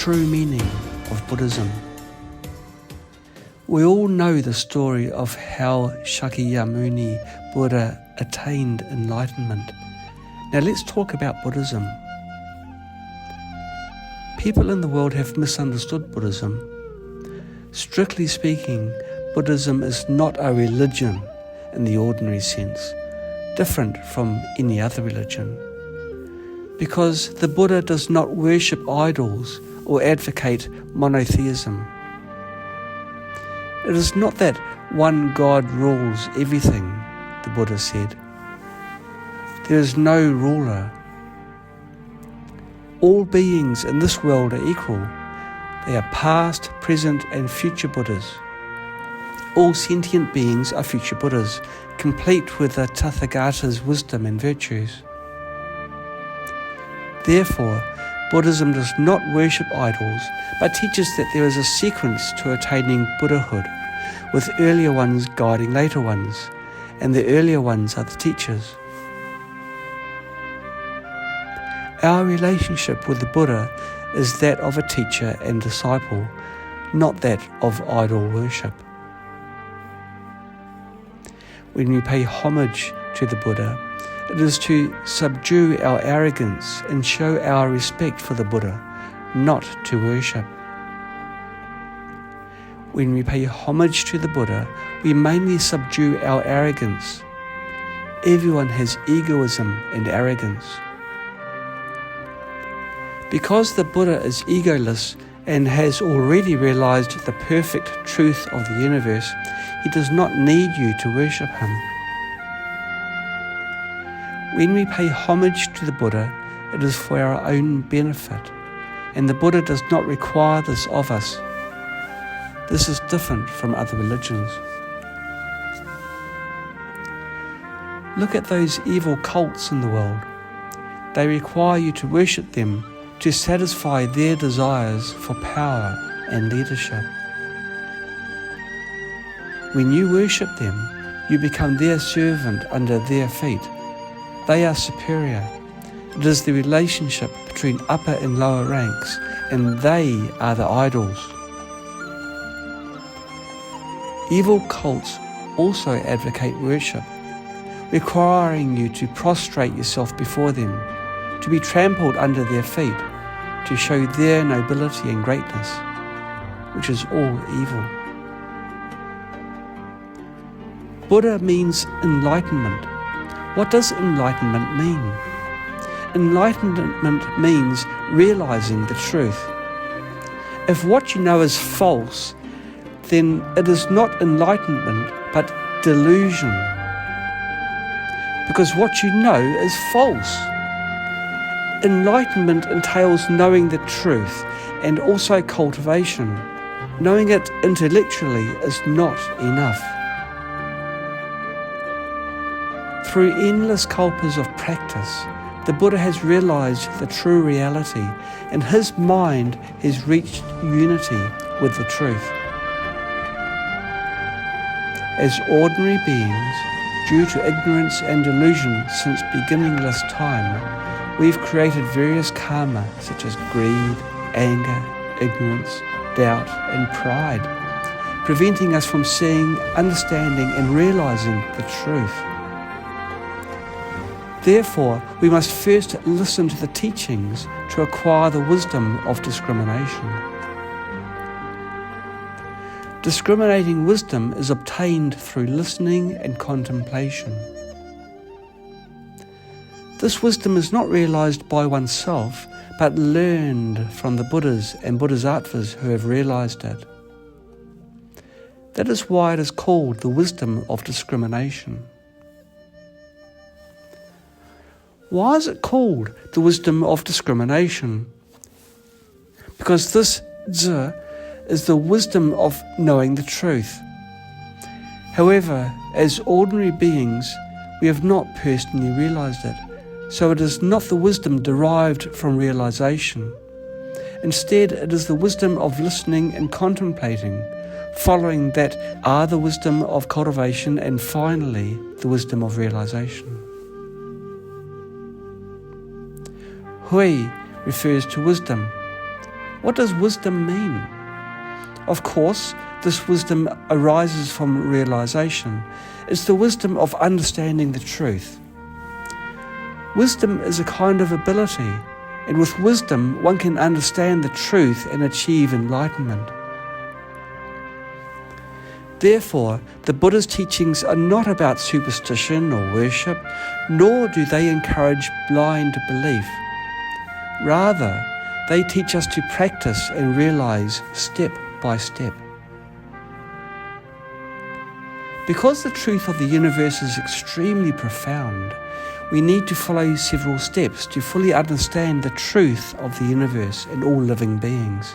true meaning of Buddhism. We all know the story of how Shakyamuni Buddha attained enlightenment. Now let's talk about Buddhism. People in the world have misunderstood Buddhism. Strictly speaking, Buddhism is not a religion in the ordinary sense, different from any other religion. Because the Buddha does not worship idols or advocate monotheism. It is not that one God rules everything, the Buddha said. There is no ruler. All beings in this world are equal. They are past, present and future Buddhas. All sentient beings are future Buddhas, complete with the Tathagata's wisdom and virtues. Therefore, Buddhism does not worship idols, but teaches that there is a sequence to attaining Buddhahood, with earlier ones guiding later ones, and the earlier ones are the teachers. Our relationship with the Buddha is that of a teacher and disciple, not that of idol worship. When we pay homage to the Buddha, it is to subdue our arrogance and show our respect for the Buddha, not to worship. When we pay homage to the Buddha, we mainly subdue our arrogance. Everyone has egoism and arrogance. Because the Buddha is egoless and has already realized the perfect truth of the universe, he does not need you to worship him. When we pay homage to the Buddha, it is for our own benefit, and the Buddha does not require this of us. This is different from other religions. Look at those evil cults in the world. They require you to worship them to satisfy their desires for power and leadership. When you worship them, you become their servant under their feet. They are superior. It is the relationship between upper and lower ranks, and they are the idols. Evil cults also advocate worship, requiring you to prostrate yourself before them, to be trampled under their feet, to show their nobility and greatness, which is all evil. Buddha means enlightenment. What does enlightenment mean? Enlightenment means realizing the truth. If what you know is false, then it is not enlightenment, but delusion. Because what you know is false. Enlightenment entails knowing the truth and also cultivation. Knowing it intellectually is not enough. Through endless kalpas of practice, the Buddha has realized the true reality, and his mind has reached unity with the truth. As ordinary beings, due to ignorance and delusion since beginningless time, we've created various karma such as greed, anger, ignorance, doubt and pride, preventing us from seeing, understanding and realizing the truth. Therefore, we must first listen to the teachings to acquire the wisdom of discrimination. Discriminating wisdom is obtained through listening and contemplation. This wisdom is not realized by oneself, but learned from the Buddhas and Bodhisattvas who have realized it. That is why it is called the wisdom of discrimination. Why is it called the wisdom of discrimination? Because this zi is the wisdom of knowing the truth. However, as ordinary beings, we have not personally realized it, so it is not the wisdom derived from realization. Instead, it is the wisdom of listening and contemplating, following that are the wisdom of cultivation, and finally, the wisdom of realization. Hui refers to wisdom. What does wisdom mean? Of course, this wisdom arises from realization. It's the wisdom of understanding the truth. Wisdom is a kind of ability, and with wisdom one can understand the truth and achieve enlightenment. Therefore, the Buddha's teachings are not about superstition or worship, nor do they encourage blind belief. Rather, they teach us to practice and realize step by step. Because the truth of the universe is extremely profound, we need to follow several steps to fully understand the truth of the universe and all living beings.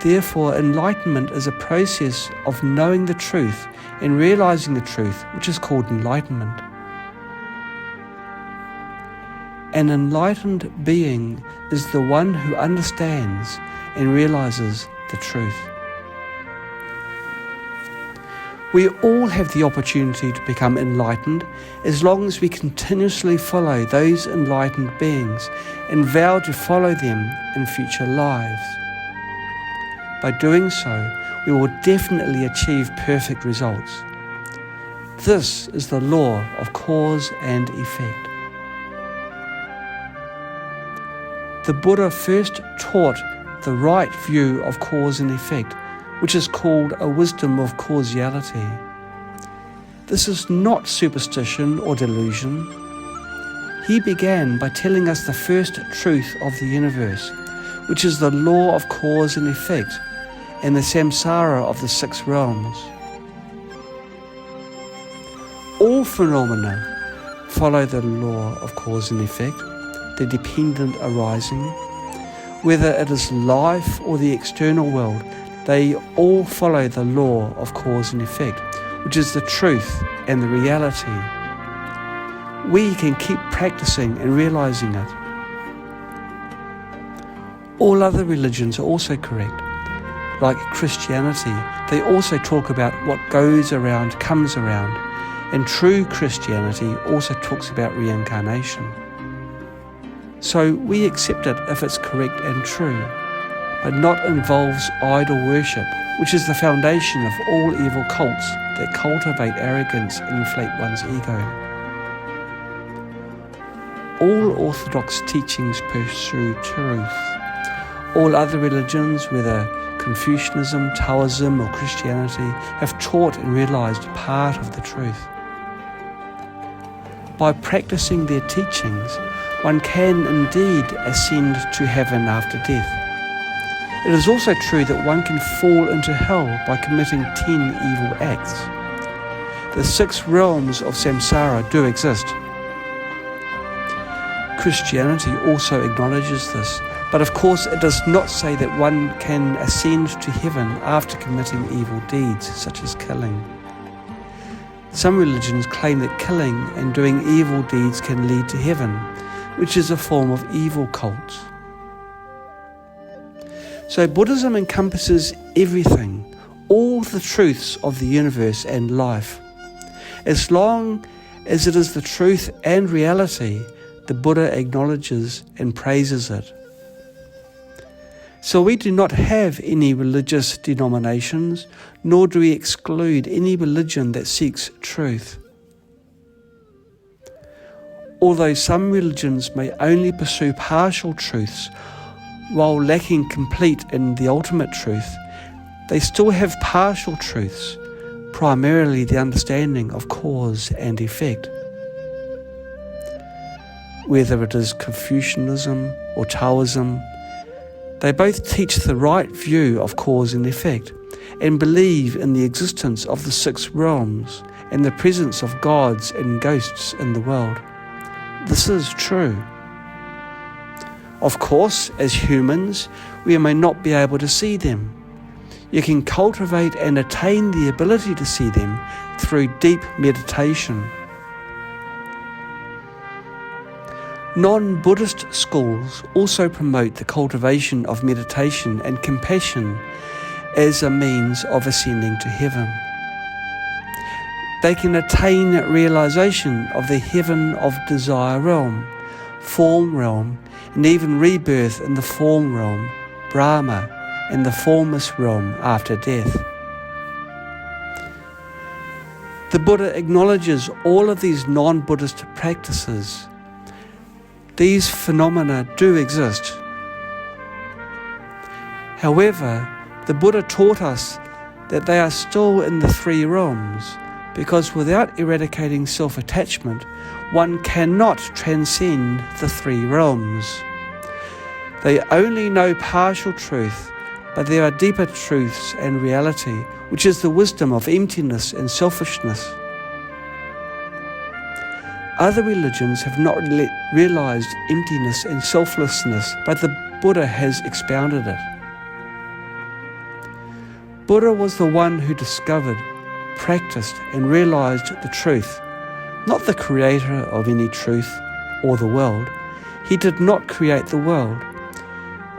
Therefore, enlightenment is a process of knowing the truth and realizing the truth, which is called enlightenment. An enlightened being is the one who understands and realizes the truth. We all have the opportunity to become enlightened as long as we continuously follow those enlightened beings and vow to follow them in future lives. By doing so, we will definitely achieve perfect results. This is the law of cause and effect. The Buddha first taught the right view of cause and effect, which is called a wisdom of causality. This is not superstition or delusion. He began by telling us the first truth of the universe, which is the law of cause and effect, and the samsara of the 6 realms. All phenomena follow the law of cause and effect, the dependent arising. Whether it is life or the external world, they all follow the law of cause and effect, which is the truth and the reality. We can keep practicing and realizing it. All other religions are also correct. Like Christianity, they also talk about what goes around comes around, and true Christianity also talks about reincarnation. So we accept it if it's correct and true, but not involves idol worship, which is the foundation of all evil cults that cultivate arrogance and inflate one's ego. All orthodox teachings pursue truth. All other religions, whether Confucianism, Taoism, or Christianity, have taught and realized part of the truth. By practicing their teachings, one can indeed ascend to heaven after death. It is also true that one can fall into hell by committing 10 evil acts. The 6 realms of samsara do exist. Christianity also acknowledges this, but of course it does not say that one can ascend to heaven after committing evil deeds, such as killing. Some religions claim that killing and doing evil deeds can lead to heaven, which is a form of evil cults. So Buddhism encompasses everything, all the truths of the universe and life. As long as it is the truth and reality, the Buddha acknowledges and praises it. So we do not have any religious denominations, nor do we exclude any religion that seeks truth. Although some religions may only pursue partial truths, while lacking complete in the ultimate truth, they still have partial truths, primarily the understanding of cause and effect. Whether it is Confucianism or Taoism, they both teach the right view of cause and effect and believe in the existence of the 6 realms and the presence of gods and ghosts in the world. This is true. Of course, as humans, we may not be able to see them. You can cultivate and attain the ability to see them through deep meditation. Non-Buddhist schools also promote the cultivation of meditation and compassion as a means of ascending to heaven. They can attain realization of the heaven of desire realm, form realm, and even rebirth in the form realm, Brahma, and the formless realm after death. The Buddha acknowledges all of these non-Buddhist practices. These phenomena do exist. However, the Buddha taught us that they are still in the three realms, because without eradicating self-attachment, one cannot transcend the three realms. They only know partial truth, but there are deeper truths and reality, which is the wisdom of emptiness and selfishness. Other religions have not realized emptiness and selflessness, but the Buddha has expounded it. Buddha was the one who discovered, practiced, and realized the truth, not the creator of any truth or the world. He did not create the world.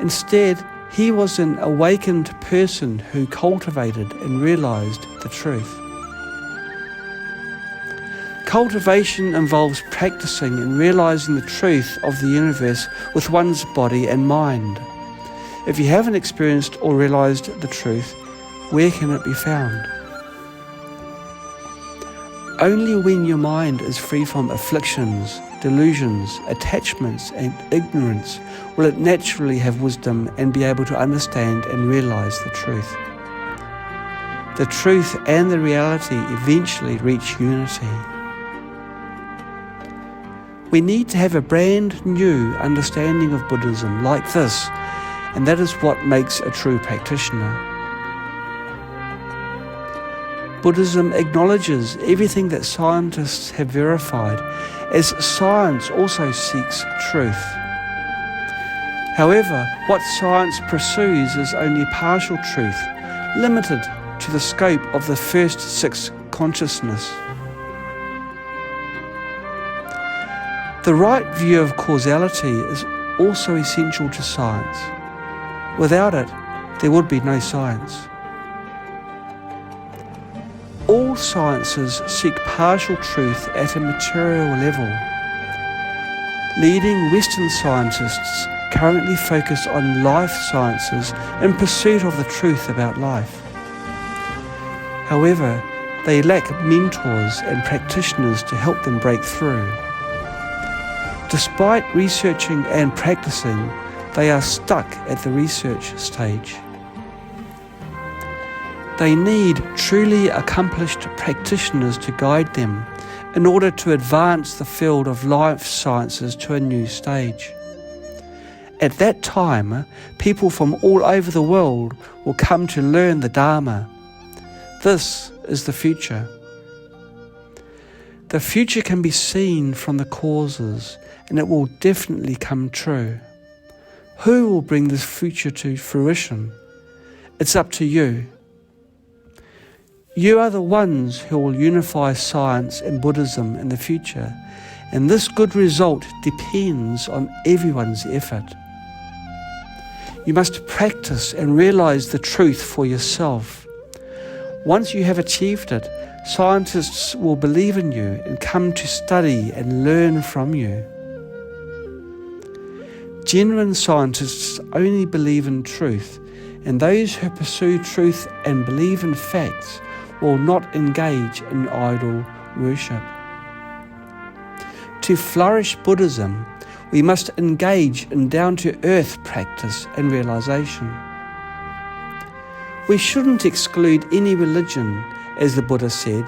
Instead, he was an awakened person who cultivated and realized the truth. Cultivation involves practicing and realizing the truth of the universe with one's body and mind. If you haven't experienced or realized the truth, where can it be found? Only when your mind is free from afflictions, delusions, attachments, and ignorance will it naturally have wisdom and be able to understand and realize the truth. The truth and the reality eventually reach unity. We need to have a brand new understanding of Buddhism like this, and that is what makes a true practitioner. Buddhism acknowledges everything that scientists have verified, as science also seeks truth. However, what science pursues is only partial truth, limited to the scope of the first six consciousness. The right view of causality is also essential to science. Without it, there would be no science. All sciences seek partial truth at a material level. Leading Western scientists currently focus on life sciences in pursuit of the truth about life. However, they lack mentors and practitioners to help them break through. Despite researching and practicing, they are stuck at the research stage. They need truly accomplished practitioners to guide them in order to advance the field of life sciences to a new stage. At that time, people from all over the world will come to learn the Dharma. This is the future. The future can be seen from the causes, and it will definitely come true. Who will bring this future to fruition? It's up to you. You are the ones who will unify science and Buddhism in the future, and this good result depends on everyone's effort. You must practice and realize the truth for yourself. Once you have achieved it, scientists will believe in you and come to study and learn from you. Genuine scientists only believe in truth, and those who pursue truth and believe in facts will not engage in idol worship. To flourish Buddhism, we must engage in down-to-earth practice and realization. We shouldn't exclude any religion, as the Buddha said,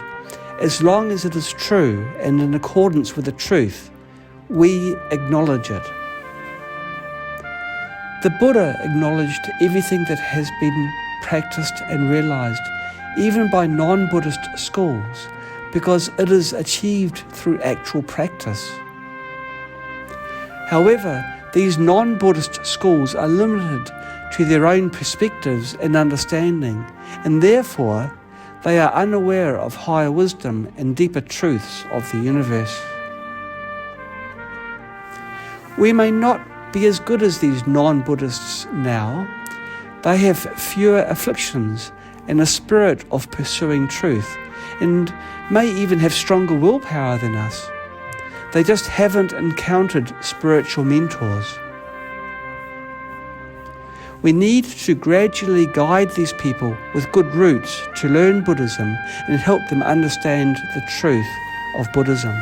as long as it is true and in accordance with the truth. We acknowledge it. The Buddha acknowledged everything that has been practiced and realized, even by non-Buddhist schools, because it is achieved through actual practice. However, these non-Buddhist schools are limited to their own perspectives and understanding, and therefore they are unaware of higher wisdom and deeper truths of the universe. We may not be as good as these non-Buddhists now. They have fewer afflictions and a spirit of pursuing truth, and may even have stronger willpower than us. They just haven't encountered spiritual mentors. We need to gradually guide these people with good roots to learn Buddhism and help them understand the truth of Buddhism.